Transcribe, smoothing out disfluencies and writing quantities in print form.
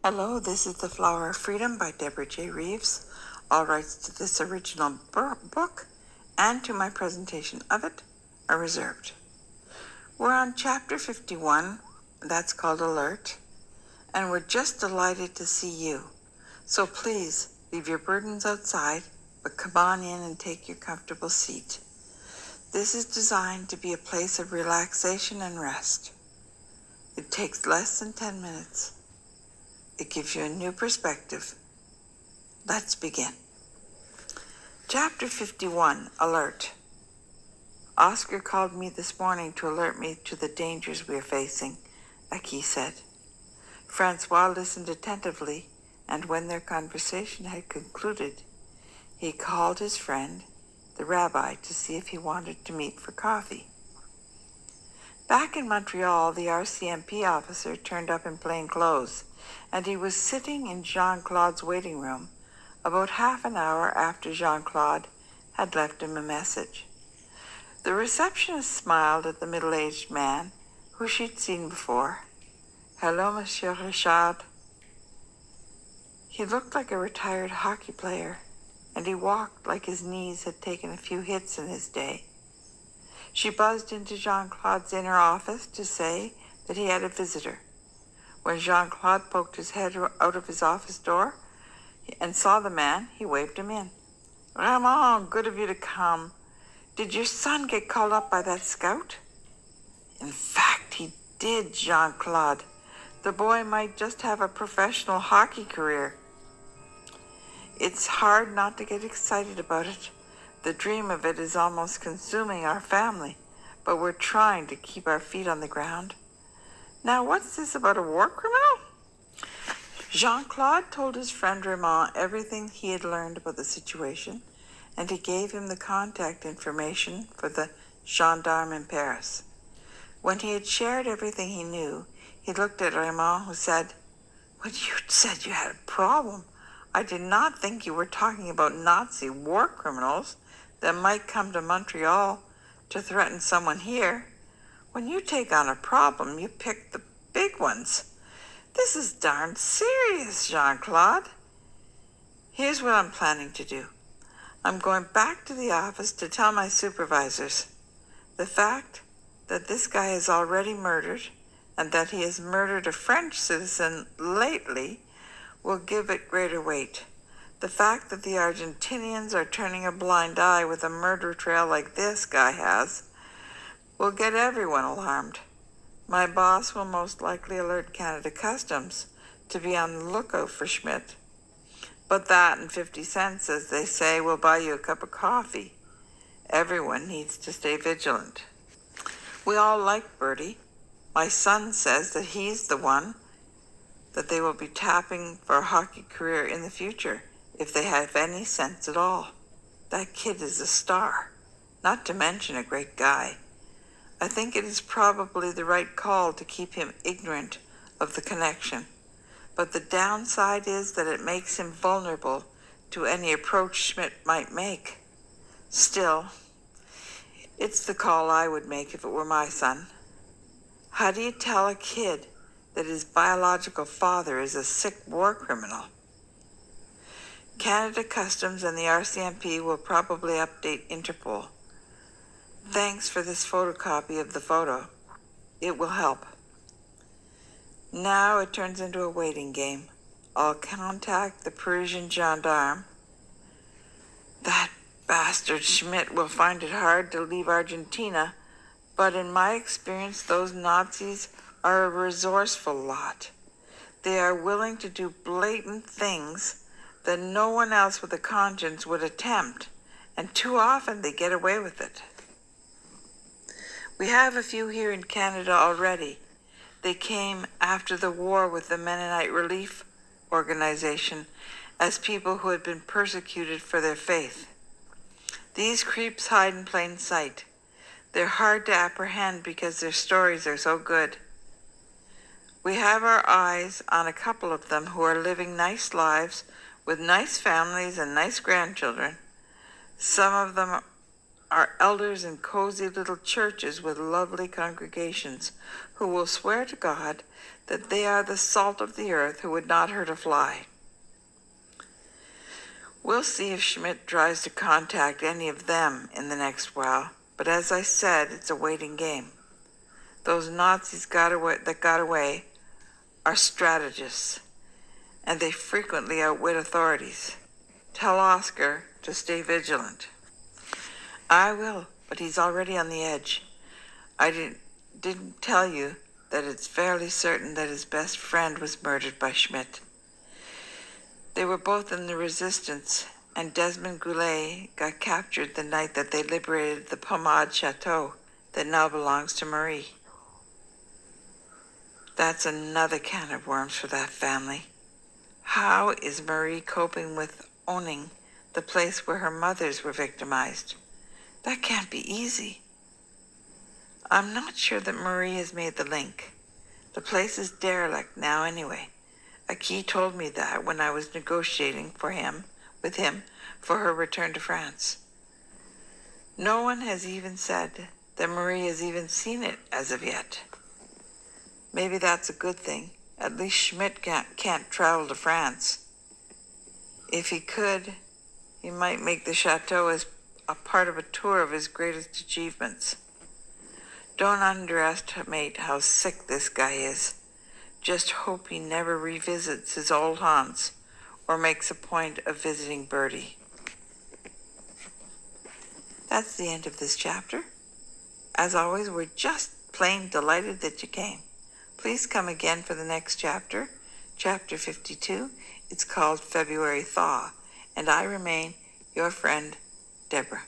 Hello, this is The Flower of Freedom by Deborah J. Reeves. All rights to this original book and to my presentation of it are reserved. We're on chapter 51, that's called Alert, and we're just delighted to see you. So please leave your burdens outside, but come on in and take your comfortable seat. This is designed to be a place of relaxation and rest. It takes less than 10 minutes. It gives you a new perspective. Let's begin. Chapter 51, Alert. Oscar called me this morning to alert me to the dangers we are facing, Aki said. Francois listened attentively, and when their conversation had concluded, he called his friend, the rabbi, to see if he wanted to meet for coffee. Back in Montreal, the RCMP officer turned up in plain clothes, and he was sitting in Jean-Claude's waiting room about half an hour after Jean-Claude had left him a message. The receptionist smiled at the middle-aged man, who she'd seen before. "Hello, Monsieur Richard." He looked like a retired hockey player, and he walked like his knees had taken a few hits in his day. She buzzed into Jean-Claude's inner office to say that he had a visitor. When Jean-Claude poked his head out of his office door and saw the man, he waved him in. "Raymond, good of you to come. Did your son get called up by that scout?" "In fact, he did, Jean-Claude. The boy might just have a professional hockey career." "It's hard not to get excited about it. The dream of it is almost consuming our family, but we're trying to keep our feet on the ground. Now, what's this about a war criminal?" Jean-Claude told his friend Raymond everything he had learned about the situation, and he gave him the contact information for the gendarme in Paris. When he had shared everything he knew, he looked at Raymond, who said, "When you said you had a problem, I did not think you were talking about Nazi war criminals that might come to Montreal to threaten someone here. When you take on a problem, you pick the big ones. This is darn serious, Jean-Claude. Here's what I'm planning to do. I'm going back to the office to tell my supervisors. The fact that this guy is already murdered and that he has murdered a French citizen lately will give it greater weight. The fact that the Argentinians are turning a blind eye with a murder trail like this guy has will get everyone alarmed. My boss will most likely alert Canada Customs to be on the lookout for Schmidt. But that and 50 cents, as they say, will buy you a cup of coffee. Everyone needs to stay vigilant. We all like Bertie. My son says that he's the one that they will be tapping for a hockey career in the future, if they have any sense at all. That kid is a star, not to mention a great guy. I think it is probably the right call to keep him ignorant of the connection, but the downside is that it makes him vulnerable to any approach Schmidt might make. Still, it's the call I would make if it were my son. How do you tell a kid that his biological father is a sick war criminal? Canada Customs and the RCMP will probably update Interpol. Thanks for this photocopy of the photo. It will help. Now it turns into a waiting game. I'll contact the Parisian gendarme. That bastard Schmidt will find it hard to leave Argentina, but in my experience, those Nazis are a resourceful lot. They are willing to do blatant things that no one else with a conscience would attempt, and too often they get away with it. We have a few here in Canada already. They came after the war with the Mennonite Relief Organization as people who had been persecuted for their faith. These creeps hide in plain sight. They're hard to apprehend because their stories are so good. We have our eyes on a couple of them who are living nice lives with nice families and nice grandchildren. Some of them are elders in cozy little churches with lovely congregations who will swear to God that they are the salt of the earth who would not hurt a fly. We'll see if Schmidt tries to contact any of them in the next while, but as I said, it's a waiting game. Those Nazis that got away are strategists, and they frequently outwit authorities. Tell Oscar to stay vigilant. I will, but he's already on the edge. I didn't tell you that it's fairly certain that his best friend was murdered by Schmidt. They were both in the resistance, and Desmond Goulet got captured the night that they liberated the Pommade Chateau that now belongs to Marie. That's another can of worms for that family. How is Marie coping with owning the place where her mothers were victimized? That can't be easy. I'm not sure that Marie has made the link. The place is derelict now anyway. Aki told me that when I was negotiating with him for her return to France. No one has even said that Marie has even seen it as of yet. Maybe that's a good thing. At least Schmidt can't travel to France. If he could, he might make the chateau as a part of a tour of his greatest achievements. Don't underestimate how sick this guy is. Just hope he never revisits his old haunts or makes a point of visiting Bertie. That's the end of this chapter. As always, we're just plain delighted that you came. Please come again for the next chapter, chapter 52. It's called February Thaw, and I remain your friend, Deborah.